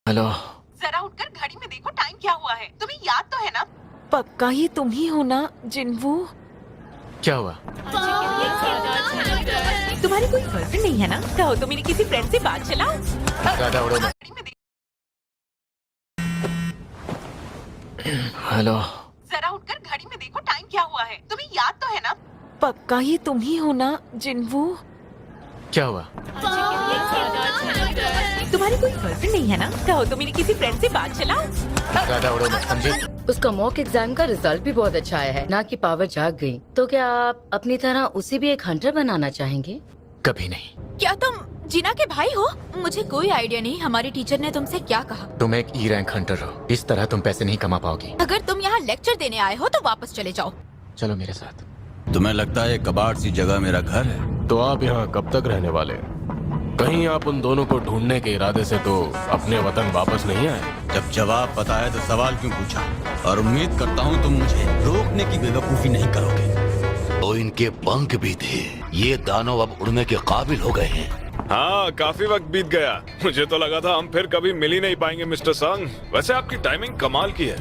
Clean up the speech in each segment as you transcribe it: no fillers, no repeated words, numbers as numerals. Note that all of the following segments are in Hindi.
हेलो। जरा उठकर घड़ी में देखो टाइम क्या हुआ है। तुम्हें याद तो है ना? पक्का ये तुम ही हो ना जिन्वू? क्या हुआ? तुम्हारी कोई गर्लफ्रेंड नहीं है ना? कहो तो मेरी किसी फ्रेंड से बात चलाओ। ज्यादा उड़ो मत। घड़ी में देखो। हेलो। जरा उठकर घड़ी में देखो टाइम क्या हुआ है। तुम्हें याद तो है ना? पक्का ये तुम ही हो ना जिन्वू? क्या हुआ? तुम्हारी कोई गर्लफ्रेंड नहीं है ना? कहो तो मेरी किसी फ्रेंड से बात चलाओ। ज्यादा उड़ो मत, समझे? उसका मॉक एग्जाम का रिजल्ट भी बहुत अच्छा आया है ना कि पावर जाग गई। तो क्या आप अपनी तरह उसे भी एक हंटर बनाना चाहेंगे? कभी नहीं। क्या तुम जीना के भाई हो? मुझे कोई आइडिया नहीं हमारी टीचर ने तुमसे क्या कहा। तुम एक ई रैंक हंटर हो, इस तरह तुम पैसे नहीं कमा पाओगी। अगर तुम यहाँ लेक्चर देने आए हो तो वापस चले जाओ। चलो मेरे साथ। तुम्हें लगता है कबाड़ सी जगह मेरा घर है? तो आप यहाँ कब तक रहने वाले हैं? कहीं आप उन दोनों को ढूंढने के इरादे से तो अपने वतन वापस नहीं आए? जब जवाब पता है तो सवाल क्यों पूछा? और उम्मीद करता हूँ तुम मुझे रोकने की बेवकूफी नहीं करोगे। तो इनके पंख भी थे, ये दानव अब उड़ने के काबिल हो गए हैं। हाँ, काफी वक्त बीत गया। मुझे तो लगा था हम फिर कभी मिल ही नहीं पाएंगे मिस्टर संग। वैसे आपकी टाइमिंग कमाल की है।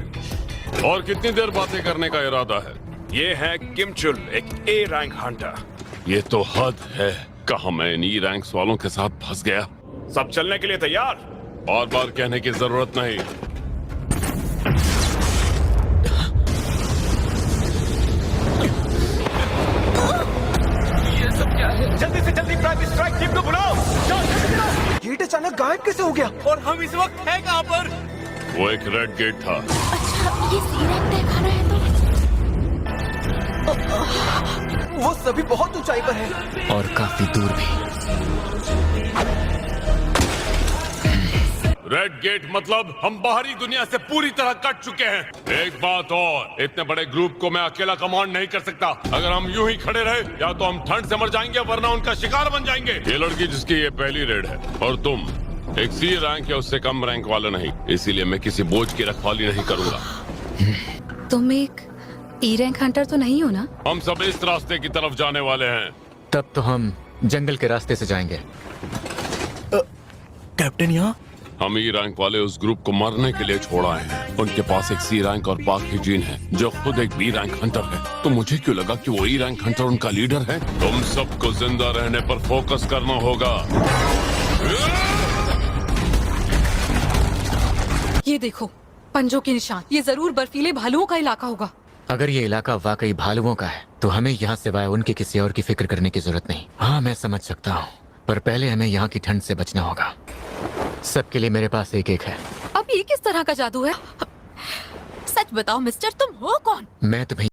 और कितनी देर बातें करने का इरादा है? ये है किम चुल, एक ए रैंक हंटर। ये तो हद है। कहा मैं इन ई रैंक्स वालों के साथ फंस गया। सब चलने के लिए तैयार? बार बार कहने की जरूरत नहीं। जल्दी से जल्दी प्राइवेट स्ट्राइक टीम को बुलाओ। गेट अचानक गायब कैसे हो गया? और हम इस वक्त हैं कहाँ पर? वो एक रेड गेट था। अच्छा ये सी रैंक तहखाना है तो? वो सभी बहुत ऊंचाई पर है और काफी दूर भी। रेड गेट मतलब हम बाहरी दुनिया से पूरी तरह कट चुके हैं। एक बात और, इतने बड़े ग्रुप को मैं अकेला कमांड नहीं कर सकता। अगर हम यूं ही खड़े रहे या तो हम ठंड से मर जाएंगे वरना उनका शिकार बन जाएंगे। ये लड़की जिसकी ये पहली रेड है और तुम एक सी रैंक या उससे कम रैंक वाला नहीं, इसीलिए मैं किसी बोझ की रखवाली नहीं करूंगा। तुम एक ई रैंक हंटर तो नहीं हो ना? हम सब इस रास्ते की तरफ जाने वाले हैं। तब तो हम जंगल के रास्ते से जाएंगे। कैप्टन यहाँ? हम ई रैंक वाले उस ग्रुप को मरने के लिए छोड़ आए हैं। उनके पास एक सी रैंक और पाक की जीन है जो खुद एक बी रैंक हंटर है। तो मुझे क्यों लगा कि वो ई रैंक हंटर उनका लीडर है? तुम सबको जिंदा रहने पर फोकस करना होगा। ये देखो पंजों के निशान। ये जरूर बर्फीले भालुओं का इलाका होगा। अगर ये इलाका वाकई भालुओं का है तो हमें यहाँ सिवाय उनके किसी और की फिक्र करने की जरूरत नहीं। हाँ मैं समझ सकता हूँ, पर पहले हमें यहाँ की ठंड से बचना होगा। सबके लिए मेरे पास एक एक है। अब ये किस तरह का जादू है? सच बताओ मिस्टर, तुम हो कौन? मैं तुम्हें